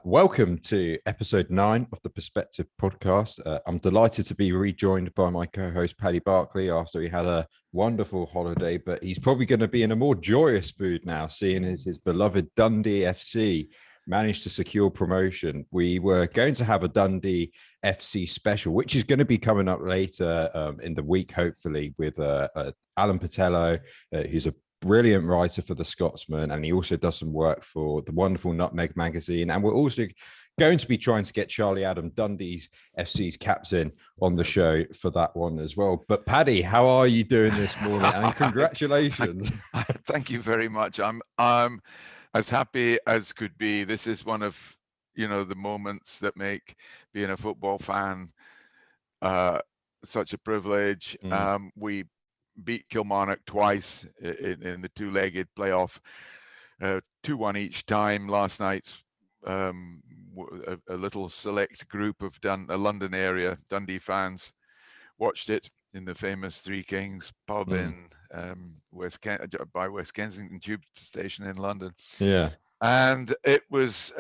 Welcome to episode 9 of the Perspective podcast. I'm delighted to be rejoined by my co-host Paddy Barclay after he had a wonderful holiday, but he's probably going to be in a more joyous mood now, seeing as his beloved Dundee FC managed to secure promotion. We were going to have a Dundee FC special, which is going to be coming up later in the week, hopefully, with Alan Patello, who's a brilliant writer for the Scotsman, and he also does some work for the wonderful Nutmeg magazine. And we're also going to be trying to get Charlie Adam, Dundee's FC's captain, on the show for that one as well. But Paddy, how are you doing this morning? And congratulations. Thank you very much. I'm as happy as could be. This is one of the moments that make being a football fan such a privilege. We beat Kilmarnock twice in the two-legged playoff, 2-1 each time. Last night's a little select group of London area Dundee fans watched it in the famous Three Kings pub in West Kensington Tube Station in London. Yeah, and it was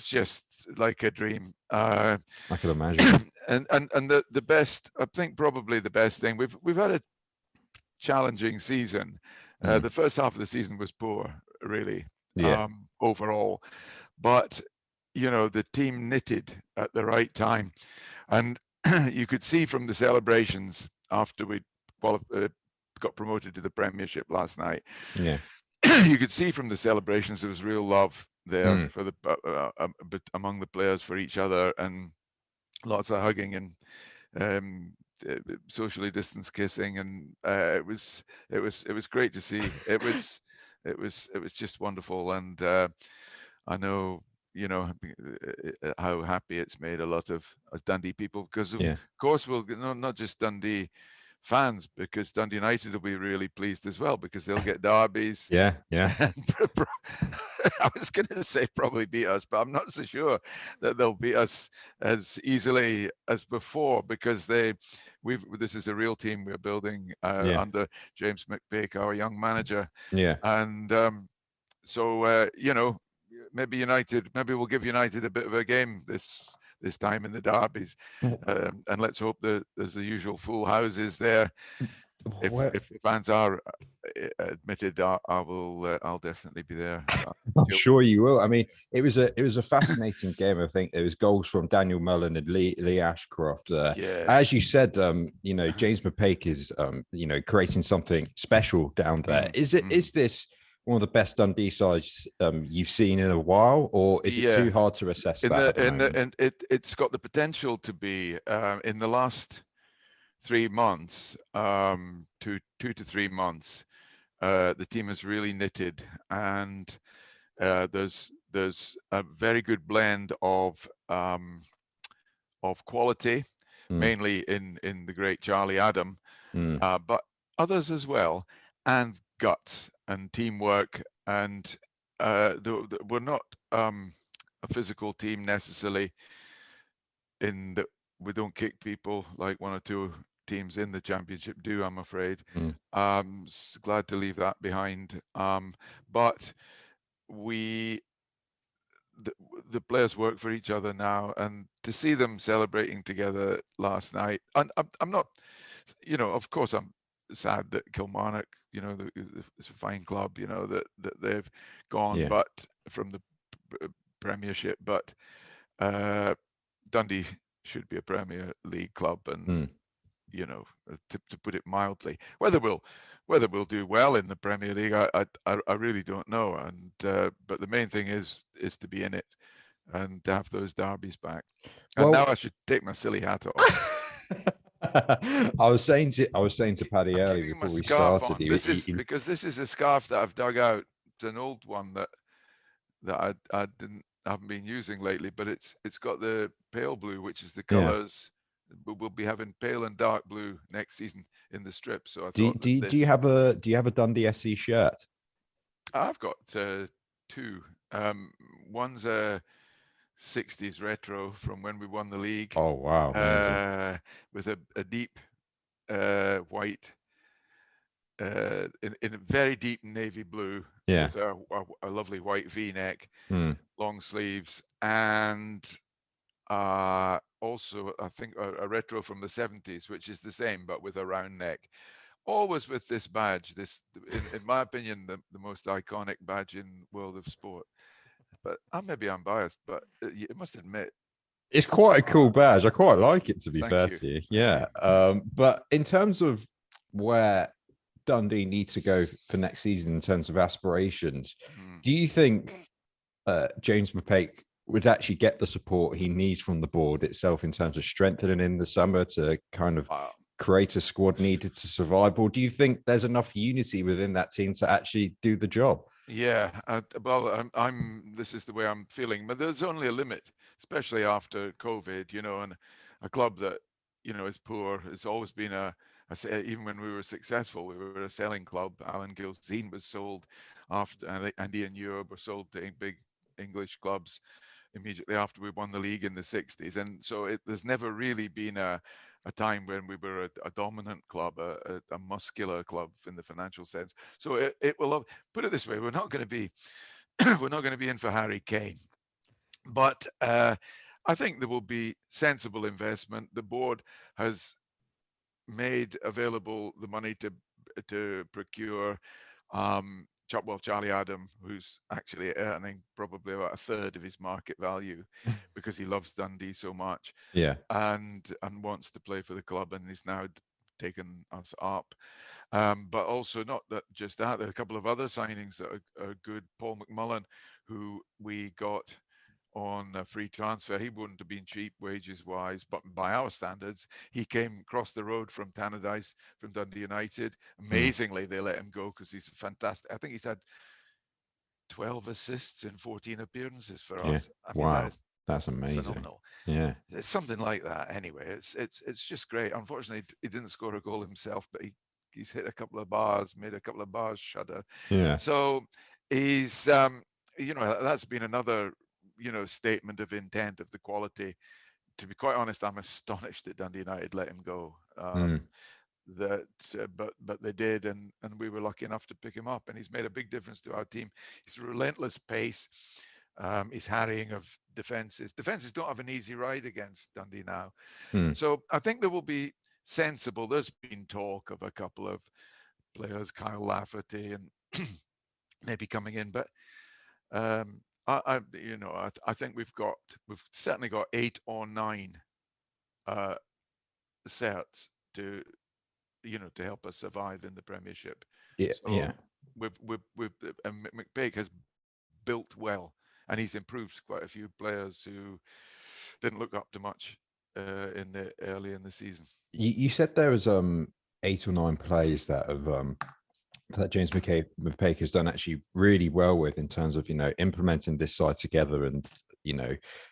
just like a dream. I can imagine. and the best, I think, probably the best thing, we've had a challenging season. The first half of the season was poor, really, overall, but the team knitted at the right time, and you could see from the celebrations after we got promoted to the Premiership last night. You could see from the celebrations there was real love there for among the players for each other, and lots of hugging and socially distanced kissing, and it was great to see. It was just wonderful, and I know how happy it's made a lot of Dundee people, because of course we'll not just Dundee fans, because Dundee United will be really pleased as well, because they'll get derbies. I was going to say probably beat us, but I'm not so sure that they'll beat us as easily as before, because this is a real team we're building under James McPake, our young manager. And so maybe we'll give United a bit of a game this time in the derbies, and let's hope that there's the usual full houses there. If the fans are admitted, I'll definitely be there. I'm sure you will. I mean, it was a fascinating game. I think there was goals from Daniel Mulligan and Lee Ashcroft. As you said, James McPake is creating something special down there. Is this one of the best Dundee sides you've seen in a while, or is it too hard to assess and it's got the potential to be. In the last 3 months, 2 to 3 months, the team has really knitted, and there's a very good blend of quality, mainly in the great Charlie Adam, but others as well, and guts and teamwork, and we're not a physical team necessarily, in that we don't kick people like one or two teams in the Championship do, I'm afraid. Glad to leave that behind. But the players work for each other now, and to see them celebrating together last night, and I'm not, of course I'm sad that Kilmarnock, it's a fine club, that they've gone, but from the Premiership, but Dundee should be a Premier League club, and to put it mildly, whether we'll do well in the Premier League, I really don't know, and but the main thing is to be in it and to have those derbies back. And now I should take my silly hat off. I was saying to Paddy earlier before we started. Because this is a scarf that I've dug out. It's an old one that I haven't been using lately, but it's got the pale blue, which is the colours. We'll be having pale and dark blue next season in the strip. So I thought, do you have a Dundee FC shirt? I've got 2. One's a 60s retro from when we won the league. Oh wow! With a deep white in a very deep navy blue with a lovely white V-neck, long sleeves, and also I think a retro from the 70s, which is the same but with a round neck. Always with this badge, this, in my opinion, the most iconic badge in world of sport. But maybe I'm biased, but you must admit, it's quite a cool badge. I quite like it, to be fair to you. Yeah. But in terms of where Dundee need to go for next season in terms of aspirations, do you think James McPake would actually get the support he needs from the board itself in terms of strengthening in the summer to kind of create a squad needed to survive? Or do you think there's enough unity within that team to actually do the job? Yeah, well, this is the way I'm feeling, but there's only a limit, especially after COVID, and a club that, is poor. It's always been even when we were successful, we were a selling club. Alan Gilzine was sold after, and Ian Europe were sold to big English clubs immediately after we won the league in the 60s. And so there's never really been a time when we were a dominant club, a muscular club in the financial sense. So it will, put it this way, we're not going to be we're not going to be in for Harry Kane, but I think there will be sensible investment. The board has made available the money to procure Charlie Adam, who's actually earning probably about a third of his market value because he loves Dundee so much, and wants to play for the club, and he's now taken us up. But also not just that, there are a couple of other signings that are good. Paul Mcmullen, who we got on a free transfer. He wouldn't have been cheap wages wise, but by our standards, he came across the road from Tannadice, from Dundee United. Amazingly, they let him go because he's fantastic. I think he's had 12 assists in 14 appearances for us. I mean, that's amazing. Phenomenal. Yeah, it's something like that. Anyway, it's just great. Unfortunately, he didn't score a goal himself, but he's hit a couple of bars, made a couple of bars shudder. Yeah. So he's that's been another statement of intent of the quality. To be quite honest, I'm astonished that Dundee United let him go. But they did, and we were lucky enough to pick him up, and he's made a big difference to our team. His relentless pace, his harrying of defenses. Defenses don't have an easy ride against Dundee now. So I think there will be sensible. There's been talk of a couple of players, Kyle Lafferty and maybe coming in, but I think we've certainly got 8 or 9 certs to help us survive in the Premiership. McPake has built well, and he's improved quite a few players who didn't look up to much early in the season. You said there was 8 or 9 players that have that James McPake has done actually really well with in terms of implementing this side together and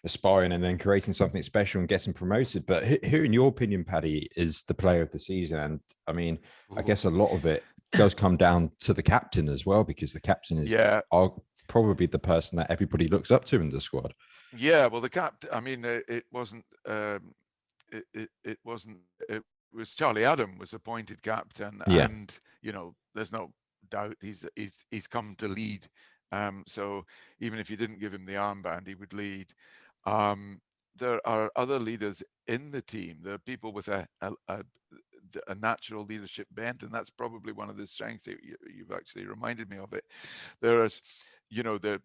aspiring and then creating something special and getting promoted. But who, in your opinion, Paddy, is the player of the season? And I mean, I guess a lot of it does come down to the captain as well, because the captain is probably the person that everybody looks up to in the squad. Yeah, well, the captain. I mean, it wasn't. It wasn't. It was Charlie Adam was appointed captain, and there's no doubt he's come to lead. So even if you didn't give him the armband, he would lead. There are other leaders in the team. There are people with a natural leadership bent, and that's probably one of the strengths. You've actually reminded me of it. There's the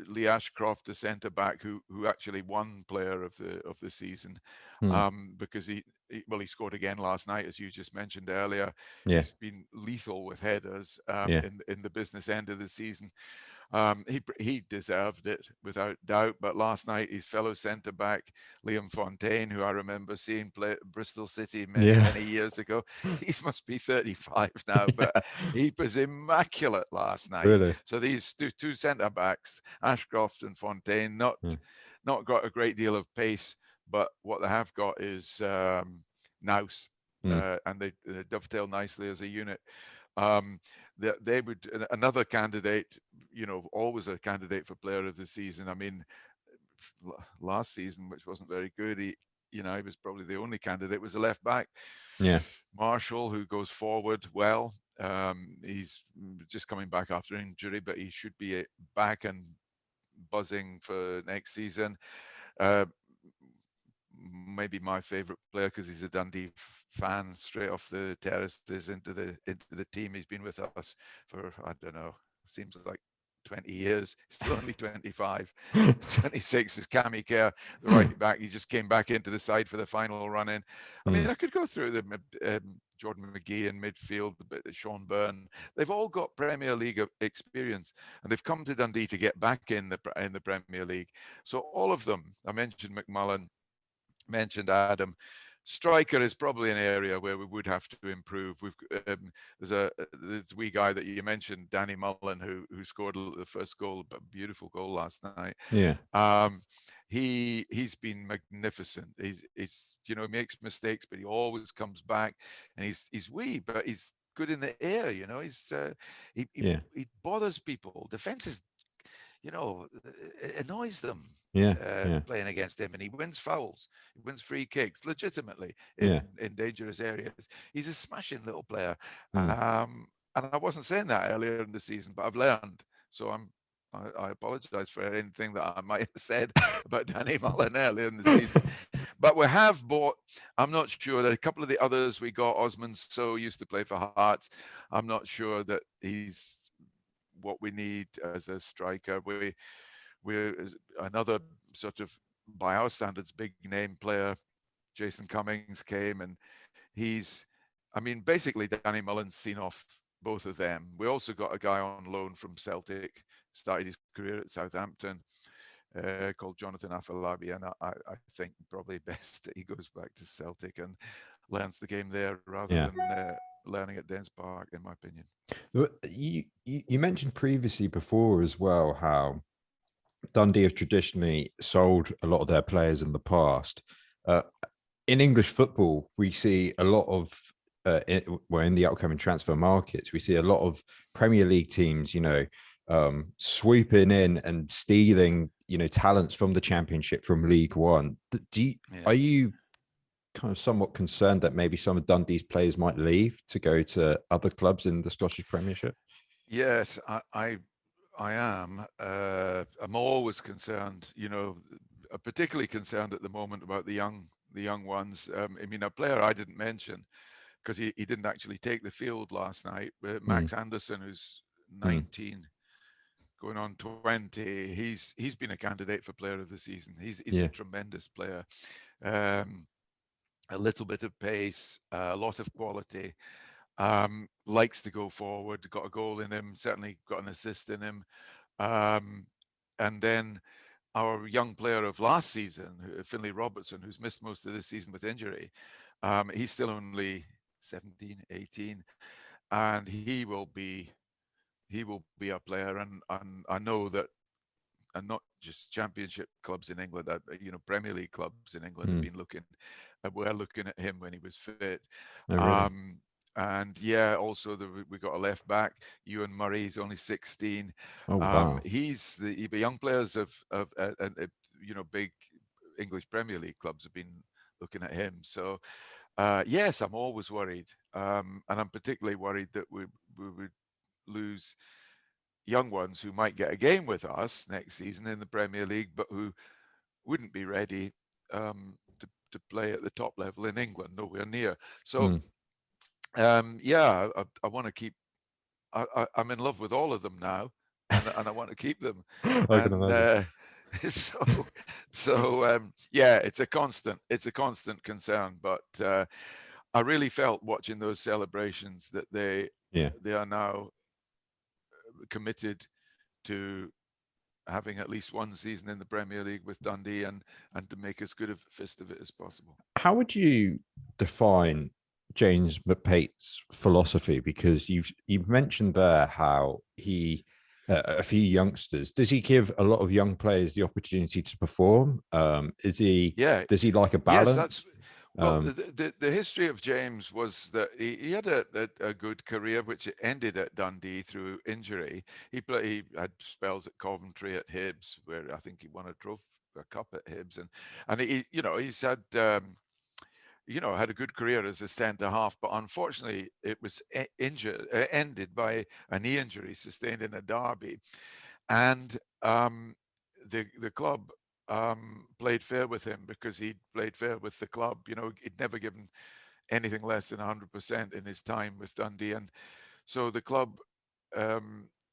Lee Ashcroft, the centre back, who actually won player of the season, because he scored again last night, as you just mentioned earlier. He's been lethal with headers in the business end of the season. He deserved it without doubt, but last night his fellow centre back Liam Fontaine, who I remember seeing play at Bristol City many years ago, he must be 35 now, but he was immaculate last night. Really? So these two centre backs, Ashcroft and Fontaine, not got a great deal of pace, but what they have got is nous, and they dovetail nicely as a unit. They would, another candidate, always a candidate for player of the season. I mean, last season, which wasn't very good, he was probably the only candidate, was a left back. Yeah. Marshall, who goes forward well. He's just coming back after injury, but he should be back and buzzing for next season. Maybe my favourite player, because he's a Dundee fan, straight off the terraces into the team. He's been with us for, I don't know, seems like 20 years, still only 25. 26 is Cammy Kerr, the right back. He just came back into the side for the final run in. I mean, I could go through the Jordan McGee in midfield, a bit of Sean Byrne. They've all got Premier League experience, and they've come to Dundee to get back in the Premier League. So all of them, I mentioned Mcmullen, mentioned Adam. Striker is probably an area where we would have to improve. There's a wee guy that you mentioned, Danny Mullen, who scored the first goal, a beautiful goal last night. Yeah. He's been magnificent. He's he makes mistakes, but he always comes back, and he's wee, but he's good in the air. He bothers people. Defense is, it annoys them. Playing against him, and he wins fouls, he wins free kicks legitimately in dangerous areas. He's a smashing little player. And I wasn't saying that earlier in the season, but I've learned. So I apologize for anything that I might have said about Danny Mullen earlier in the season. But we have bought, I'm not sure that a couple of the others we got, Osman So used to play for Hearts. I'm not sure that he's what we need as a striker. We're another sort of, by our standards, big name player. Jason Cummings came, and basically Danny Mullen's seen off both of them. We also got a guy on loan from Celtic, started his career at Southampton, called Jonathan Afolabi, and I think probably best that he goes back to Celtic and learns the game there rather than learning at Dens Park, in my opinion. You mentioned previously before as well how Dundee have traditionally sold a lot of their players in the past. In English football, we see a lot of, in the upcoming transfer markets, we see a lot of Premier League teams, swooping in and stealing, talents from the Championship, from League One. Are you kind of somewhat concerned that maybe some of Dundee's players might leave to go to other clubs in the Scottish Premiership? Yes, I am. I'm always concerned, particularly concerned at the moment about the young ones. A player I didn't mention, because he didn't actually take the field last night, Max Anderson, who's 19, going on 20. He's been a candidate for player of the season. He's a tremendous player. A little bit of pace, a lot of quality. Likes to go forward, got a goal in him, certainly got an assist in him. And then our young player of last season, Finley Robertson, who's missed most of this season with injury, he's still only 17, 18, and he will be a player. And I know that, and not just Championship clubs in England, Premier League clubs in England have been looking at him when he was fit. Oh, really? And also we got a left back, Ewan Murray. He's only 16. Oh, wow. He's the young players of big English Premier League clubs have been looking at him. So yes, I'm always worried, and I'm particularly worried that we would lose young ones who might get a game with us next season in the Premier League, but who wouldn't be ready to play at the top level in England, nowhere near. So I want to keep. I'm in love with all of them now, and I want to keep them. I can imagine. It's a constant concern. But I really felt watching those celebrations that they are now committed to having at least one season in the Premier League with Dundee, and to make as good a fist of it as possible. How would you define James McPate's philosophy? Because you've mentioned there how he, a few youngsters, does he give a lot of young players the opportunity to perform? Does he like a balance? Yes, the history of James was that he had a good career, which ended at Dundee through injury. He had spells at Coventry, at Hibs, where I think he won a a cup at Hibs, and he, he's had had a good career as a centre half, but unfortunately it was ended by a knee injury sustained in a derby, and the club played fair with him because he played fair with the club. He'd never given anything less than 100% in his time with Dundee, and so the club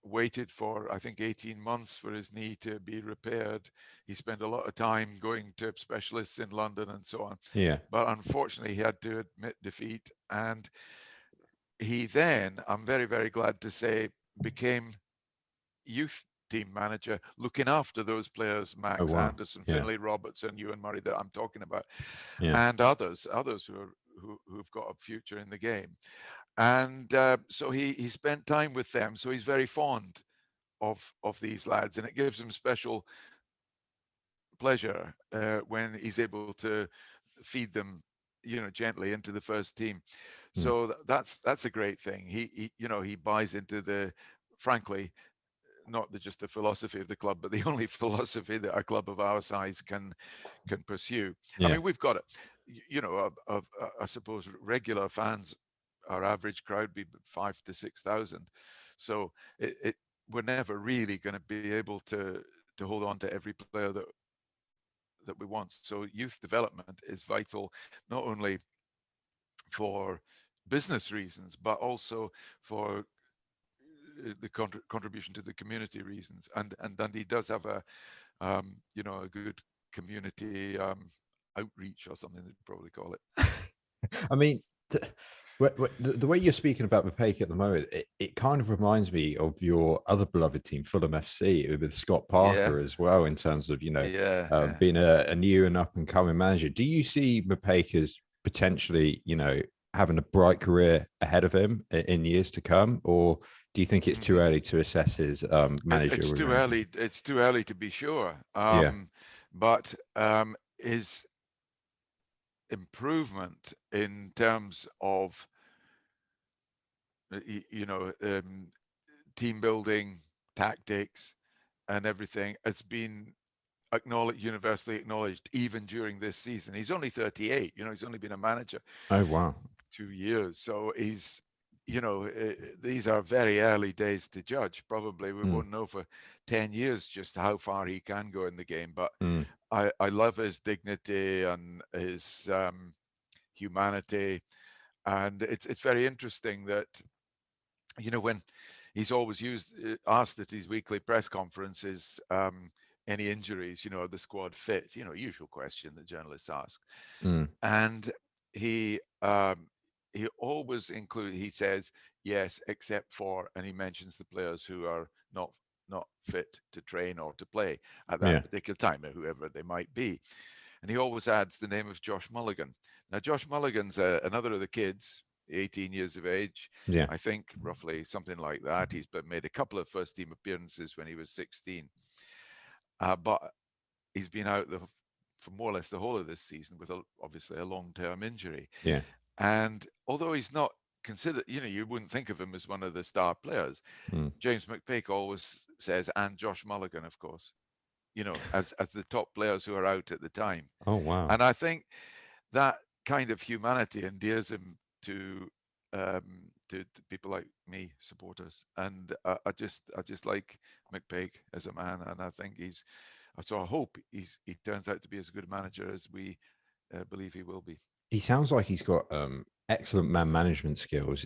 waited for, I think, 18 months for his knee to be repaired. He spent a lot of time going to specialists in London and so on. Yeah. But unfortunately, he had to admit defeat. And he then, I'm very, very glad to say, became youth team manager, looking after those players, Max Anderson, Finley Robertson, Ewan Murray, that I'm talking about, and others who've got a future in the game. And so he spent time with them. So he's very fond of these lads, and it gives him special pleasure when he's able to feed them, gently into the first team. So that's a great thing. He buys into frankly, not just the philosophy of the club, but the only philosophy that a club of our size can pursue. I mean, we've got it. I suppose regular fans, our average crowd be 5,000 to 6,000. So we're never really going to be able to hold on to every player that we want. So youth development is vital, not only for business reasons, but also for the contribution to the community reasons. And Dundee does have a good community outreach, or something they'd probably call it. I mean, the way you're speaking about Mapake at the moment, it kind of reminds me of your other beloved team, Fulham FC, with Scott Parker as well, in terms of, being a new and up and coming manager. Do you see Mapake as potentially, having a bright career ahead of him in years to come, or do you think it's too early to assess his manager? It's too early. It's too early to be sure. But his improvement in terms of team building, tactics, and everything has been universally acknowledged, even during this season. He's only 38. He's only been a manager. Oh wow, 2 years. So he's, these are very early days to judge. Probably we won't know for 10 years just how far he can go in the game. But I love his dignity and his humanity, and it's very interesting that when he's always asked at his weekly press conferences, any injuries, are the squad fit? Usual question that journalists ask, and he always he says yes, except for, and he mentions the players who are not fit to train or to play at that particular time, whoever they might be. And he always adds the name of Josh Mulligan. Now, Josh Mulligan's another of the kids, 18 years of age, I think, roughly, something like that. He's made a couple of first-team appearances when he was 16. But he's been out for more or less the whole of this season with, obviously, a long-term injury. Yeah. And although he's not considered, you wouldn't think of him as one of the star players, James McPake always says, and Josh Mulligan, of course, as the top players who are out at the time. Oh, wow. And I think that kind of humanity endears him to people like me, supporters. And I just like McPake as a man, and I think I hope he turns out to be as good a manager as we believe he will be. He sounds like he's got excellent man management skills,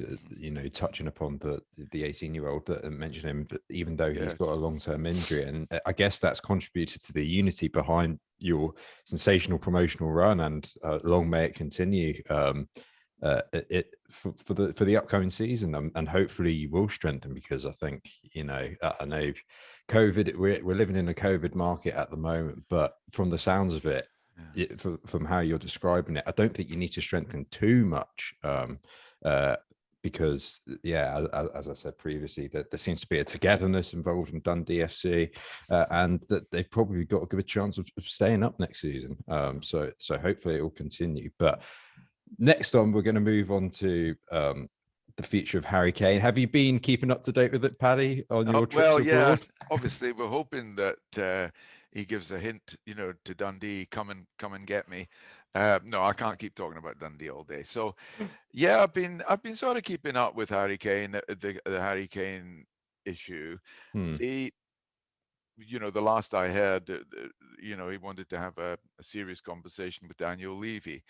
touching upon the 18-year-old that mentioned him, even though he's got a long-term injury. And I guess that's contributed to the unity behind your sensational promotional run, and long may it continue for the upcoming season. And hopefully you will strengthen, because I think, I know COVID, we're living in a COVID market at the moment, but from the sounds of it, from how you're describing it, I don't think you need to strengthen too much, because as I said previously, that there seems to be a togetherness involved in Dundee FC, and that they've probably got a good chance of staying up next season. So hopefully it will continue. But next on, we're going to move on to the future of Harry Kane. Have you been keeping up to date with it, Paddy, on your trips abroad? Obviously we're hoping that he gives a hint, to Dundee, come and get me. No, I can't keep talking about Dundee all day. So, yeah, I've been sort of keeping up with Harry Kane, the Harry Kane issue. The last I heard, he wanted to have a serious conversation with Daniel Levy,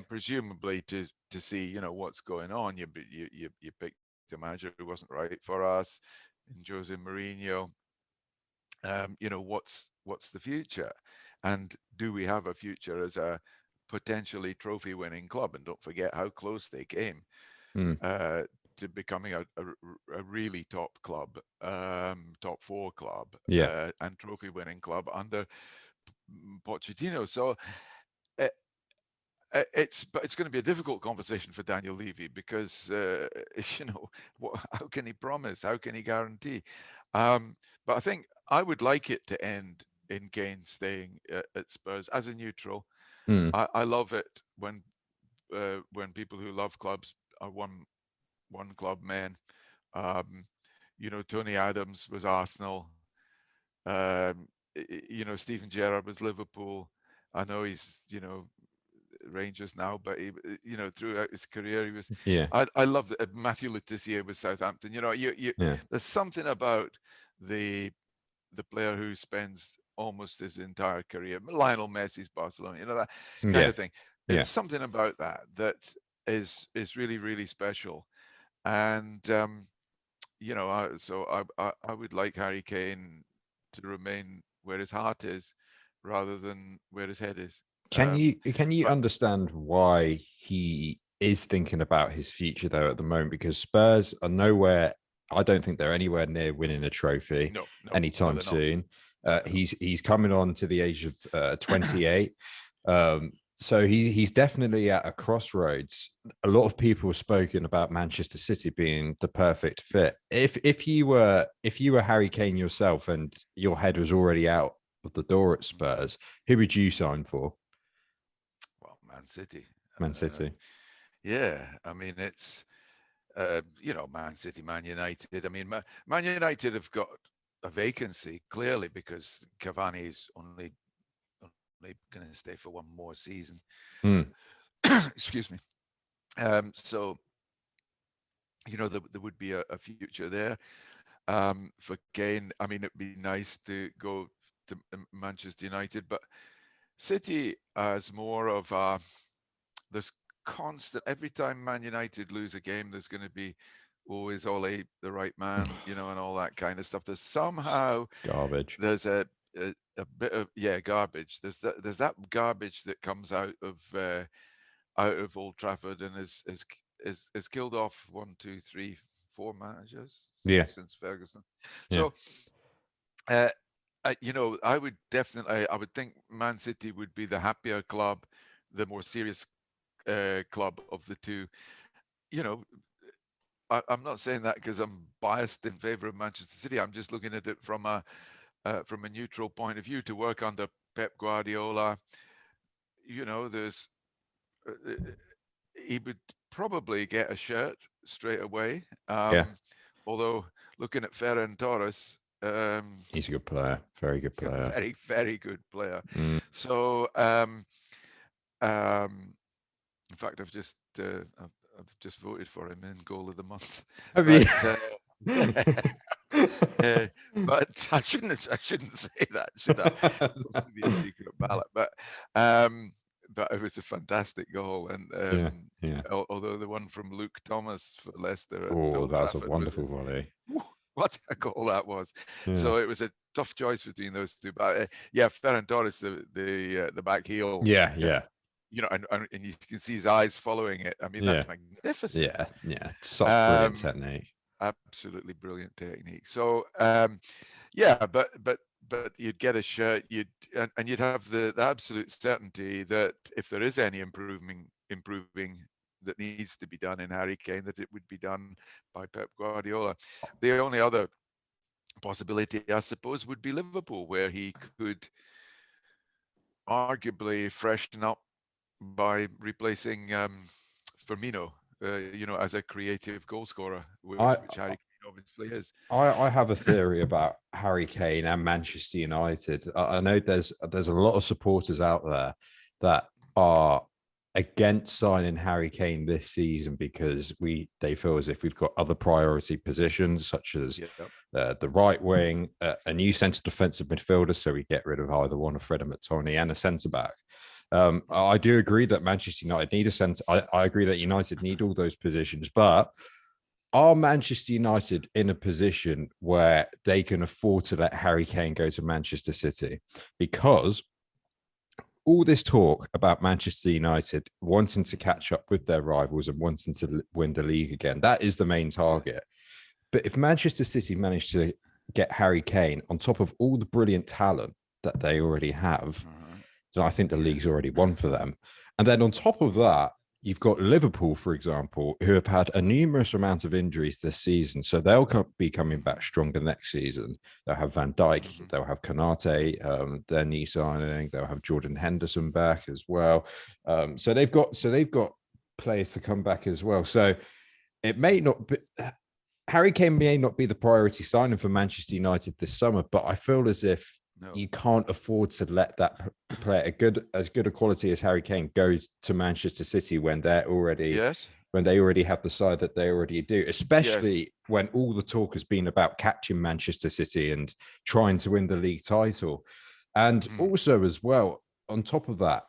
presumably to see, what's going on. You picked a manager who wasn't right for us, in Jose Mourinho. What's the future, and do we have a future as a potentially trophy-winning club? And don't forget how close they came to becoming a really top club, top four club, and trophy-winning club under Pochettino. So it's going to be a difficult conversation for Daniel Levy, because how can he promise? How can he guarantee? But I think I would like it to end in Kane staying at Spurs as a neutral. I love it when people who love clubs are one club men. Tony Adams was Arsenal. Steven Gerrard was Liverpool. I know he's Rangers now, but he, throughout his career he was. I love that. Matthew Le Tissier was Southampton. There's something about the player who spends almost his entire career. Lionel Messi's Barcelona, that kind of thing. It's something about that is really, really special. And so I would like Harry Kane to remain where his heart is, rather than where his head is. Can you understand why he is thinking about his future though at the moment? Because Spurs are nowhere. I don't think they're anywhere near winning a trophy anytime soon. He's coming on to the age of 28. So he's definitely at a crossroads. A lot of people have spoken about Manchester City being the perfect fit. If you were Harry Kane yourself and your head was already out of the door at Spurs, who would you sign for? Well, Man City. Man City. Yeah, I mean, it's Man City, Man United. I mean, Man United have got a vacancy clearly, because Cavani is only going to stay for one more season. Excuse me. So there would be a future there for Kane. I mean, it'd be nice to go to Manchester United, but City as more of this constant. Every time Man United lose a game, there's going to be always Ole the right man, and all that kind of stuff. There's somehow garbage. There's a bit of garbage. There's that garbage that comes out of Old Trafford and has killed off 1, 2, 3, 4 managers since Ferguson. So I would think Man City would be the happier club, the more serious club of the two. I'm not saying that because I'm biased in favor of Manchester City. I'm just looking at it from a neutral point of view. To work under Pep Guardiola, there's he would probably get a shirt straight away. Although looking at Ferran Torres, he's a good player, very good player, very, very good player. So, in fact, I've just voted for him in goal of the month. But I shouldn't say that, should I? It be a secret ballot, but it was a fantastic goal, and although the one from Luke Thomas for Leicester, that's a wonderful volley. What a goal that was! So it was a tough choice between those two, but Ferran Torres, the back heel, and you can see his eyes following it. I mean, that's magnificent. Such brilliant technique. Absolutely brilliant technique. So, but you'd get a shirt, you'd have the absolute certainty that if there is any improving that needs to be done in Harry Kane, that it would be done by Pep Guardiola. The only other possibility, I suppose, would be Liverpool, where he could arguably freshen up by replacing Firmino, as a creative goal scorer, which Harry obviously is. I have a theory about Harry Kane and Manchester United. I know there's a lot of supporters out there that are against signing Harry Kane this season because they feel as if we've got other priority positions such as the right wing, a new centre defensive midfielder, so we get rid of either one of Fred and McTominay, and a centre back. I do agree that Manchester United need a centre. I agree that United need all those positions, but are Manchester United in a position where they can afford to let Harry Kane go to Manchester City? Because all this talk about Manchester United wanting to catch up with their rivals and wanting to win the league again, that is the main target. But if Manchester City manage to get Harry Kane on top of all the brilliant talent that they already have, then I think the league's already won for them. And then on top of that, you've got Liverpool, for example, who have had a numerous amount of injuries this season. So they'll be coming back stronger next season. They'll have Van Dijk, they'll have Konate, their knee signing, they'll have Jordan Henderson back as well. So they've got players to come back as well. So it may not be, Harry Kane may not be the priority signing for Manchester United this summer, but I feel as if you can't afford to let that player, as good a quality as Harry Kane, go to Manchester City when they're already when they already have the side that they already do. Especially when all the talk has been about catching Manchester City and trying to win the league title, and also as well on top of that,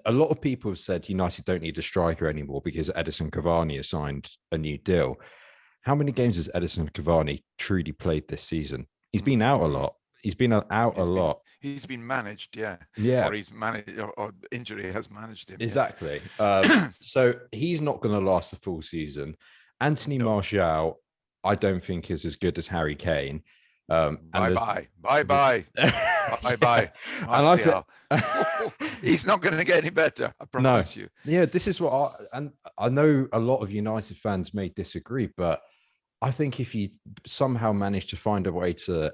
a lot of people have said United don't need a striker anymore because Edison Cavani has signed a new deal. How many games has Edison Cavani truly played this season? He's been out a lot. He's been out a lot. He's been managed, or he's managed, or injury has managed him. Exactly. So he's not going to last the full season. Anthony Martial, I don't think is as good as Harry Kane. Bye bye. He's not going to get any better. I promise you. Yeah, this is what I know. A lot of United fans may disagree, but I think if you somehow manage to find a way to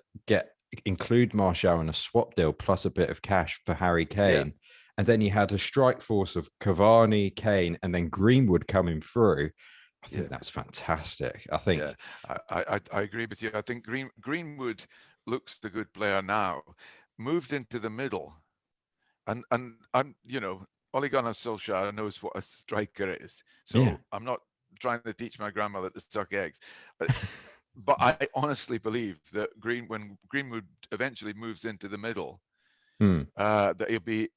include Martial in a swap deal plus a bit of cash for Harry Kane, and then you had a strike force of Cavani, Kane, and then Greenwood coming through, I think that's fantastic. I think I agree with you. I think Greenwood looks the good player now, moved into the middle, and I'm Ole Gunnar Solskjaer knows what a striker is, so I'm not trying to teach my grandmother to suck eggs, but I honestly believe that when Greenwood eventually moves into the middle, that he'll be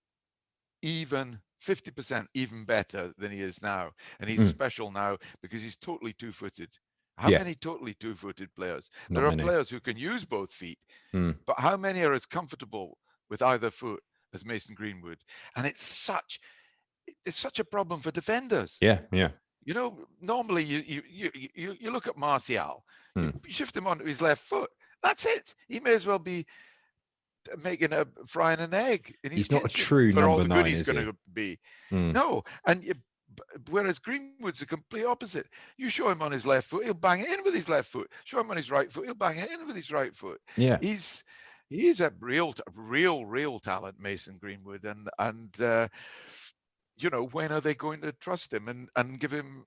even 50% even better than he is now. And he's special now because he's totally two-footed. How many totally two-footed players? There are players who can use both feet, but how many are as comfortable with either foot as Mason Greenwood? And it's such a problem for defenders. Normally you look at Martial, you shift him onto his left foot. That's it. He may as well be frying an egg in his He's not a kitchen true for number all the 9, good he's going to be. No, whereas Greenwood's the complete opposite. You show him on his left foot, he'll bang it in with his left foot. Show him on his right foot, he'll bang it in with his right foot. He's a real talent, Mason Greenwood, and when are they going to trust him and give him,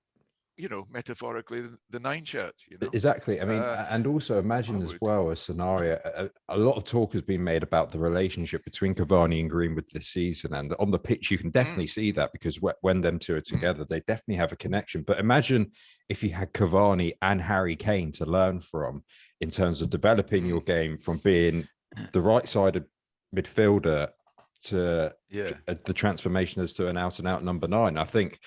metaphorically, the 9 shirt? Exactly. I mean, and also imagine as well a scenario. A lot of talk has been made about the relationship between Cavani and Greenwood this season, and on the pitch you can definitely see that because when them two are together, they definitely have a connection. But imagine if you had Cavani and Harry Kane to learn from in terms of developing your game from being the right-sided midfielder to the transformation as to an out-and-out number 9. I think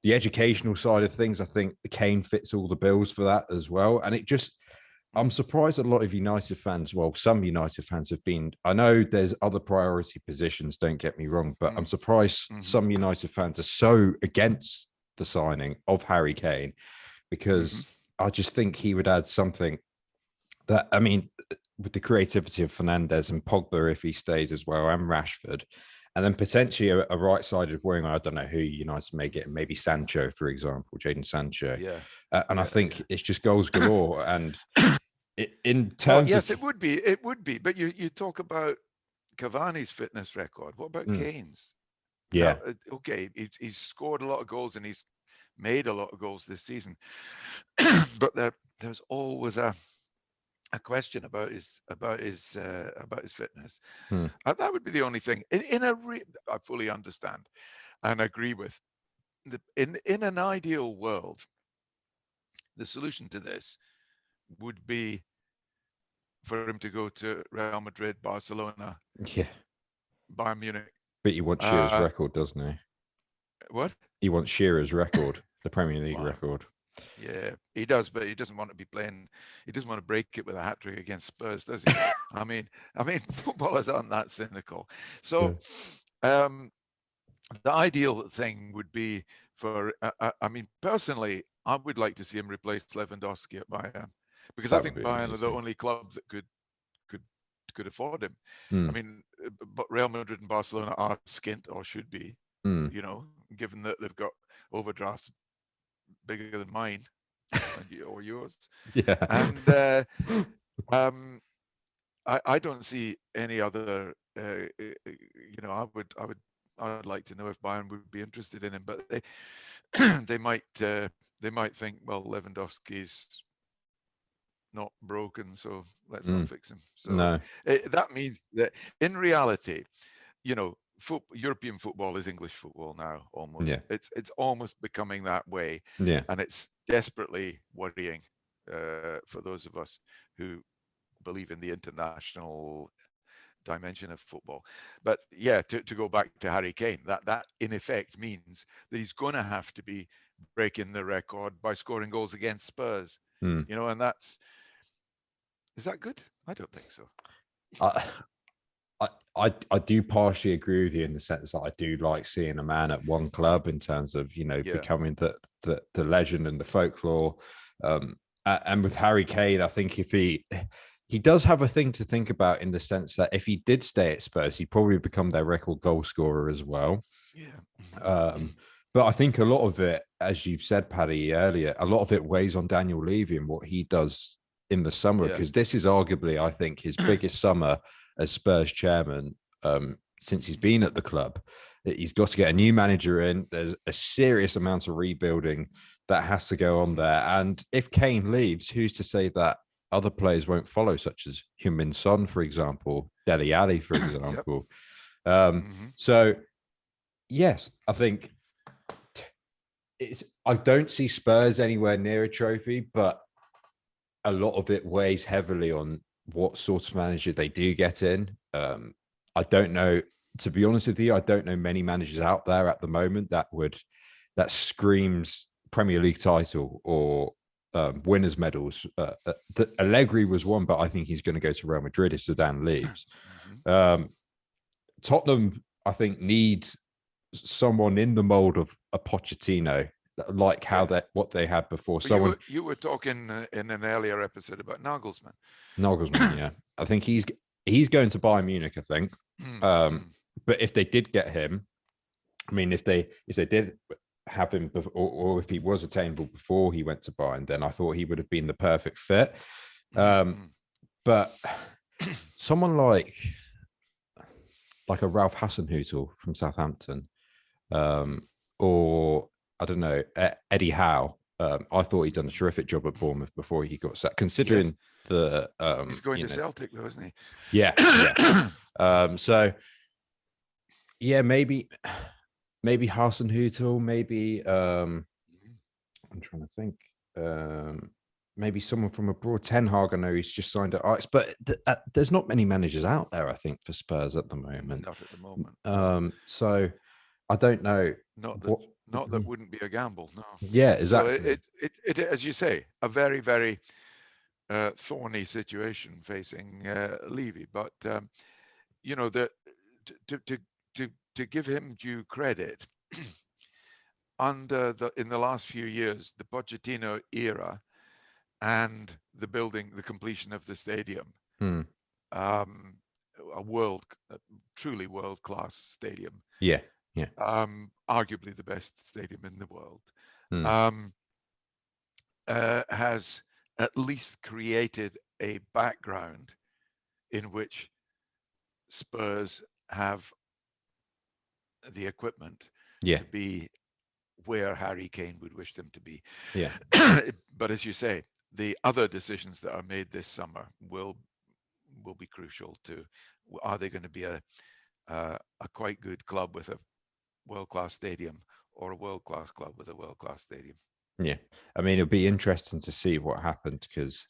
the educational side of things, I think Kane fits all the bills for that as well. And I'm surprised a lot of United fans, well, some United fans have been, I know there's other priority positions, don't get me wrong, but I'm surprised some United fans are so against the signing of Harry Kane because I just think he would add something that, I mean, with the creativity of Fernandes and Pogba, if he stays as well, and Rashford, and then potentially a right-sided winger. I don't know who United may get, maybe Sancho, for example, Jadon Sancho. I think it's just goals galore. And in terms of... it would be. But you talk about Cavani's fitness record. What about Kane's? Now, he's scored a lot of goals and he's made a lot of goals this season. But there's always a question about his fitness. That would be the only thing. I fully understand and agree with. In an ideal world, the solution to this would be for him to go to Real Madrid, Barcelona, Bayern Munich. But he wants Shearer's record, doesn't he? What? He wants Shearer's record, the Premier League record. Yeah, he does, but he doesn't want to be playing. He doesn't want to break it with a hat-trick against Spurs, does he? I mean, footballers aren't that cynical. So, the ideal thing would be for. Personally, I would like to see him replace Lewandowski at Bayern, because I think Bayern are the only club that could afford him. I mean, but Real Madrid and Barcelona are skint, or should be. Given that they've got overdrafts bigger than mine or yours. Yeah. And I don't see any other. I would like to know if Bayern would be interested in him, but they might think, well, Lewandowski's not broken, so let's not fix him. So that means that in reality, European football is English football now, almost. Yeah. It's almost becoming that way. Yeah. And it's desperately worrying for those of us who believe in the international dimension of football. But yeah, to go back to Harry Kane, that in effect means that he's going to have to be breaking the record by scoring goals against Spurs. And is that good? I don't think so. I do partially agree with you in the sense that I do like seeing a man at one club in terms of becoming the legend and the folklore. And with Harry Kane, I think if he does have a thing to think about in the sense that if he did stay at Spurs, he'd probably become their record goal scorer as well. Yeah. But I think a lot of it, as you've said, Paddy, earlier, a lot of it weighs on Daniel Levy and what he does in the summer, because this is arguably, I think, his biggest summer as Spurs chairman since he's been at the club. He's got to get a new manager in. There's a serious amount of rebuilding that has to go on there. And if Kane leaves, who's to say that other players won't follow, such as Heung-min Son, for example, Dele Alli, for example. So, yes, I think I don't see Spurs anywhere near a trophy, but a lot of it weighs heavily on what sort of manager they do get in. I don't know, to be honest with you, I don't know many managers out there at the moment that screams Premier League title or winners medals. Allegri was one, but I think he's going to go to Real Madrid if Zidane leaves. Tottenham, I think, need someone in the mold of a Pochettino, like what they had before. You were talking in an earlier episode about Nagelsmann. Yeah. I think he's going to Bayern Munich, I think. But if they did get him, I mean, if they did have him or if he was attainable before he went to Bayern, then I thought he would have been the perfect fit. But someone like a Ralph Hasenhüttl from Southampton, or I don't know, Eddie Howe. I thought he'd done a terrific job at Bournemouth before he got sacked, considering he's going to Celtic though, isn't he? Yeah. So yeah, maybe Hasenhüttl, maybe I'm trying to think, maybe someone from abroad. Ten Hag, I know he's just signed at Ajax, but there's not many managers out there, I think, for Spurs at the moment. Not at the moment. So I don't know. Not that wouldn't be a gamble. No. Yeah, exactly. So it as you say, a very, very thorny situation facing Levy, but to give him due credit, in the last few years, the Pochettino era and the completion of the stadium, a truly world-class stadium. Yeah. Arguably the best stadium in the world, has at least created a background in which Spurs have the equipment to be where Harry Kane would wish them to be. Yeah. But as you say, the other decisions that are made this summer will be crucial to, are they going to be a quite good club with a world-class stadium, or a world-class club with a world-class stadium? Yeah, I mean, it'll be interesting to see what happened, because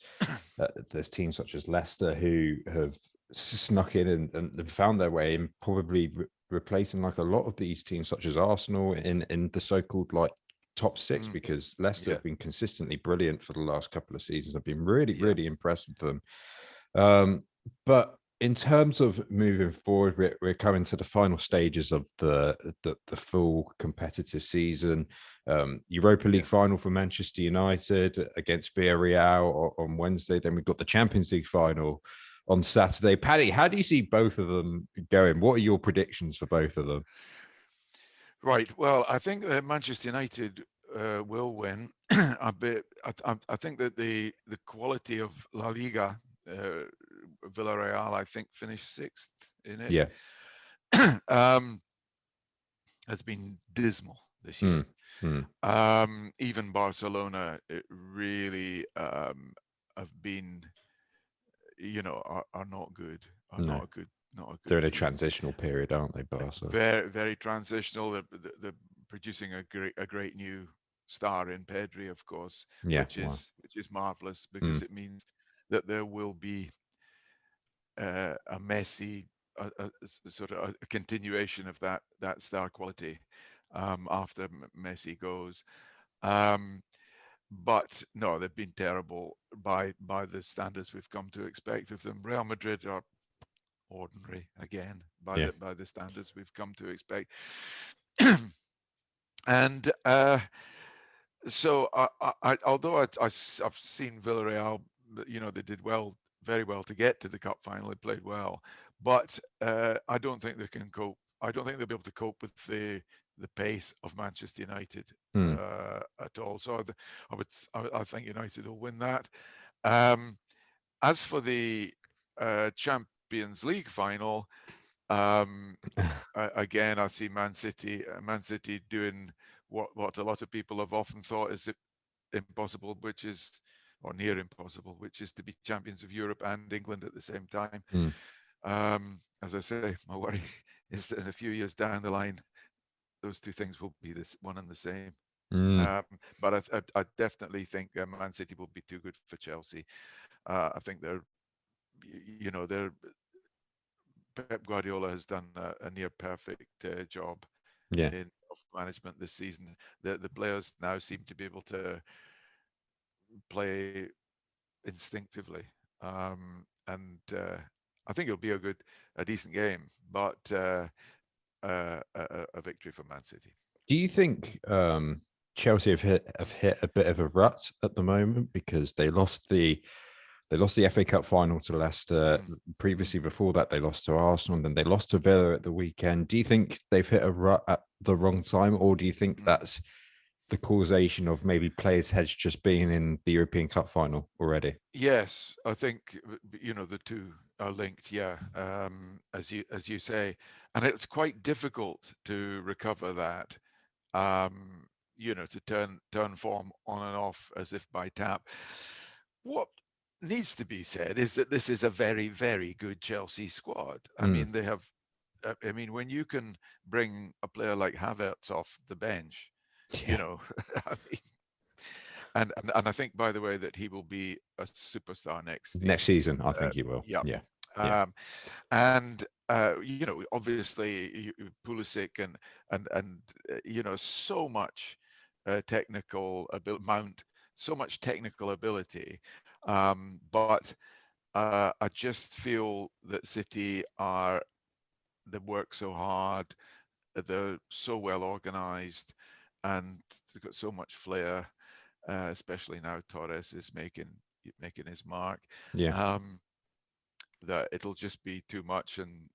there's teams such as Leicester who have snuck in and found their way in, probably replacing like a lot of these teams such as Arsenal in the so-called like top six, because Leicester have been consistently brilliant for the last couple of seasons. I've been really impressed with them. But in terms of moving forward, we're coming to the final stages of the full competitive season. Europa League final for Manchester United against Villarreal on Wednesday. Then we've got the Champions League final on Saturday. Paddy, how do you see both of them going? What are your predictions for both of them? Right. Well, I think that Manchester United will win. I think that the quality of La Liga, Villarreal, I think, finished 6th in it. Yeah. Has been dismal this year. Even Barcelona, it really have been, are not good. Not a good. They're in a transitional period, aren't they, Barca? Very, very transitional. They're producing a great new star in Pedri, of course, which is marvelous, because it means that there will be a Messi, a sort of a continuation of that star quality after Messi goes. But no, they've been terrible by the standards we've come to expect of them. Real Madrid are ordinary again by the standards we've come to expect. And so although I've seen Villarreal, they did very well to get to the cup final. They played well, but I don't think they can cope. I don't think they'll be able to cope with the pace of Manchester United at all. So I think United will win that. As for the Champions League final, again, I see Man City doing what a lot of people have often thought is impossible, or near impossible, which is to be champions of Europe and England at the same time. As I say, my worry is that in a few years down the line, those two things will be this one and the same. But I definitely think Man City will be too good for Chelsea. I think Pep Guardiola has done a near perfect job of management this season. The players now seem to be able to play instinctively, and I think it'll be a decent game, but a victory for Man City. Do you think Chelsea have hit a bit of a rut at the moment, because they lost the FA Cup final to Leicester previously? Before that, they lost to Arsenal, and then they lost to Villa at the weekend. Do you think they've hit a rut at the wrong time, or do you think that's the causation of maybe players' heads just being in the European Cup final already? Yes, I think the two are linked. Yeah, as you say, and it's quite difficult to recover that. To turn form on and off as if by tap. What needs to be said is that this is a very, very good Chelsea squad. I mean, they have. I mean, when you can bring a player like Havertz off the bench, I mean, and I think, by the way, that he will be a superstar next season. I think he will. Yeah. And obviously Pulisic and so much technical ability, so much technical ability, but I just feel that City they work so hard, they're so well organized, and they've got so much flair, especially now Torres is making his mark. That it'll just be too much, and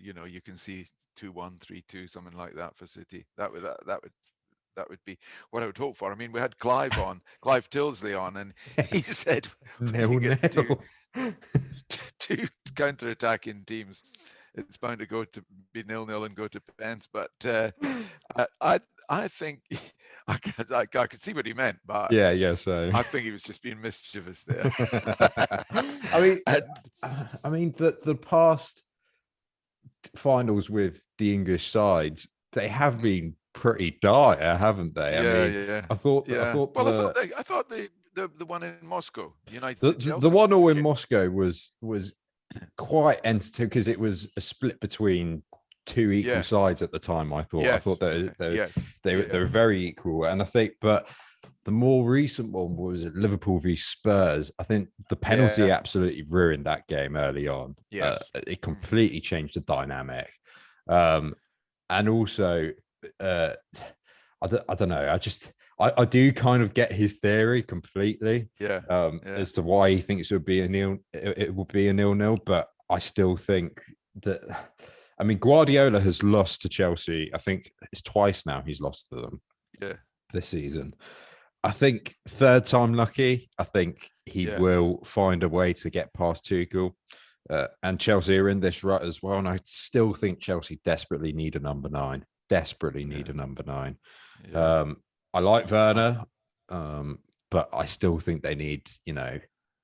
you can see 2-1, 3-2, something like that for City. That would be what I would hope for. I mean, we had Clive Tilsley on, and he said nil. Two counter-attacking teams, it's bound to be 0-0 and go to pens. But I think I could see what he meant, but yeah. So I think he was just being mischievous there. I mean the past finals with the English sides, they have been pretty dire, haven't they? I mean, Yeah. I thought Well, I thought the one in Moscow, United the Chelsea, 1-1 in Moscow was quite entertaining because it was a split between two equal sides at the time. I thought they were very equal, and I think, but the more recent one was Liverpool v Spurs. I think the penalty absolutely ruined that game early on. Yes, it completely changed the dynamic, and also, I don't know. I do kind of get his theory completely. As to why he thinks it would be a nil. It would be a 0-0, but I still think that. I mean, Guardiola has lost to Chelsea. I think it's twice now he's lost to them. This season. I think third time lucky. I think he will find a way to get past Tuchel. And Chelsea are in this rut as well. And I still think Chelsea desperately need a number 9. Desperately need a number 9. I like Werner, but I still think they need,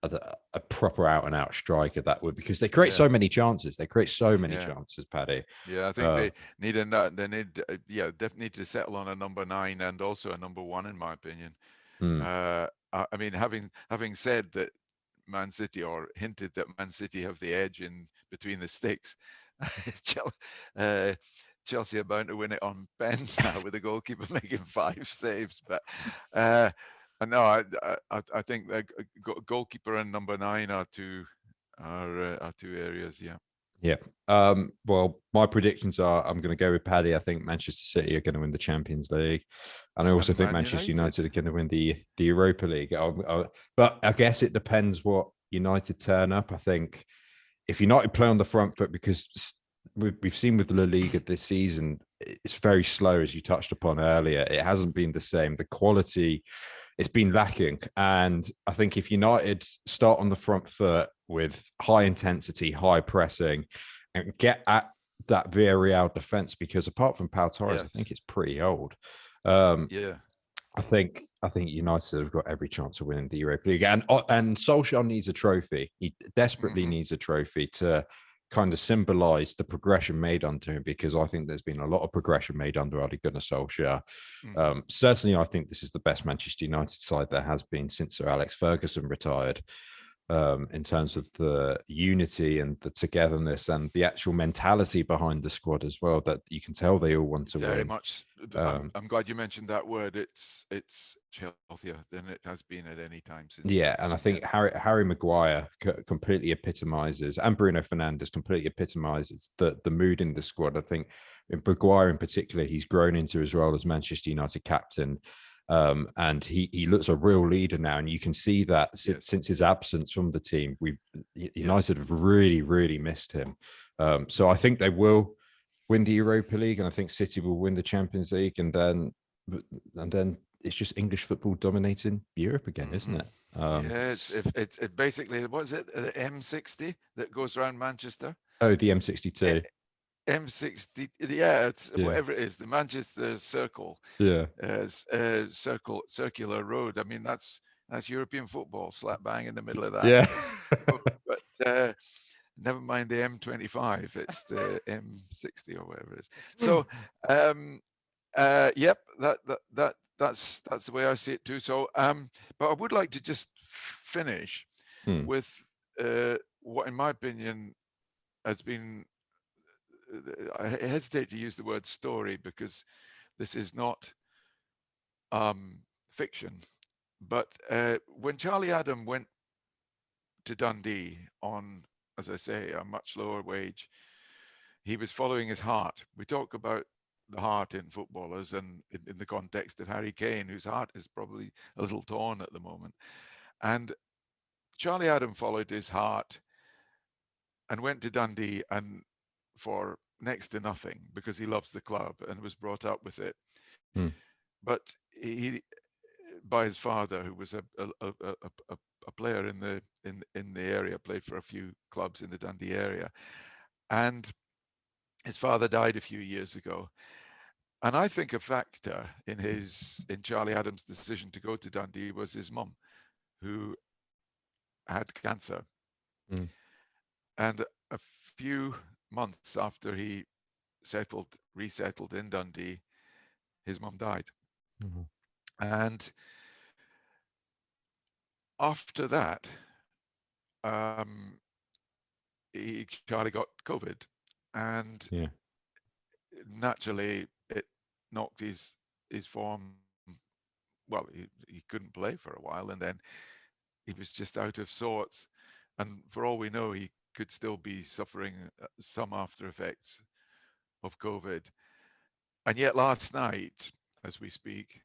a proper out and out striker that would, because they create so many chances. They create so many chances, Paddy. I think they need definitely need to settle on a number 9 and also a number 1, in my opinion. I mean, having said that, Man City, or hinted that Man City have the edge in between the sticks, Chelsea are bound to win it on pens now with the goalkeeper making 5 saves. But no, I think that goalkeeper and number 9 are two areas. Yeah. Well, my predictions are I'm going to go with Paddy. I think Manchester City are going to win the Champions League. And I also think Manchester United are going to win the Europa League. But I guess it depends what United turn up. I think if United play on the front foot, because we've seen with La Liga this season, it's very slow, as you touched upon earlier. It hasn't been the same. The quality, it's been lacking. And I think if United start on the front foot with high intensity, high pressing, and get at that Villarreal defense, because apart from Pau Torres, I think it's pretty old. I think United have got every chance of winning the Europa League. And Solskjaer needs a trophy. He desperately needs a trophy to kind of symbolize the progression made under him, because I think there's been a lot of progression made under Ole Gunnar Solskjaer. Certainly, I think this is the best Manchester United side there has been since Sir Alex Ferguson retired, in terms of the unity and the togetherness and the actual mentality behind the squad as well, that you can tell they all want to win. Very much. I'm glad you mentioned that word. It's healthier than it has been at any time since. Yeah, and I think Harry Maguire completely epitomizes, and Bruno Fernandes completely epitomizes the mood in the squad. I think in Maguire in particular, he's grown into his role as Manchester United captain. And he looks a real leader now, and you can see that since his absence from the team, United have really, really missed him. So I think they will win the Europa League, and I think City will win the Champions League, and then it's just English football dominating Europe again, isn't it? It's basically, what is it, the M60 that goes around Manchester? Oh, the M62. M60, it's whatever it is, the Manchester Circle, circular road. I mean, that's European football, slap bang in the middle of that. But never mind the M25, it's the M60 or whatever it is. So, that's the way I see it too. So, but I would like to just finish with what, in my opinion, has been. I hesitate to use the word story, because this is not fiction. But when Charlie Adam went to Dundee on, as I say, a much lower wage, he was following his heart. We talk about the heart in footballers, and in the context of Harry Kane, whose heart is probably a little torn at the moment. And Charlie Adam followed his heart and went to Dundee, and for next to nothing, because he loves the club and was brought up with it. But he, by his father, who was a player in the area, played for a few clubs in the Dundee area, and his father died a few years ago. And I think a factor in Charlie Adams' decision to go to Dundee was his mum, who had cancer. Mm. And a few months after he resettled in Dundee, his mum died. Mm-hmm. And after that, Charlie got COVID, and naturally it knocked his form. Well, he couldn't play for a while, and then he was just out of sorts. And for all we know, he could still be suffering some after effects of COVID. And yet last night, as we speak,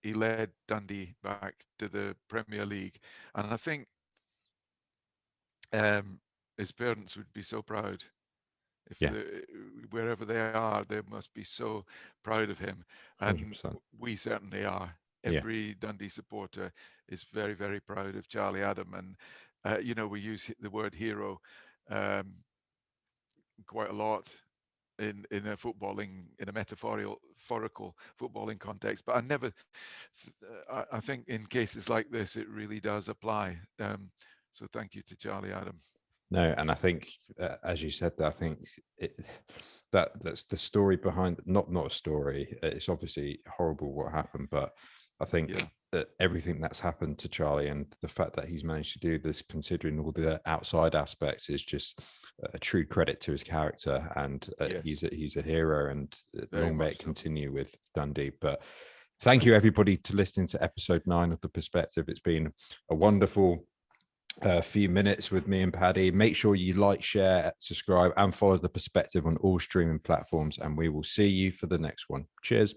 he led Dundee back to the Premier League. And I think his parents would be so proud. Wherever they are, they must be so proud of him. And 100%. We certainly are. Every Dundee supporter is very, very proud of Charlie Adam. And, we use the word hero quite a lot in a metaphorical footballing context. But I think in cases like this, it really does apply. So thank you to Charlie Adam. No, and I think, as you said, that I think that's the story behind. Not a story. It's obviously horrible what happened, but I think that everything that's happened to Charlie and the fact that he's managed to do this, considering all the outside aspects, is just a true credit to his character. And he's a hero, and long may it continue with Dundee. But thank you, everybody, to listening to episode 9 of The Perspective. It's been a wonderful few minutes with me and Paddy. Make sure you like, share, subscribe, and follow The Perspective on all streaming platforms, and we will see you for the next one. Cheers.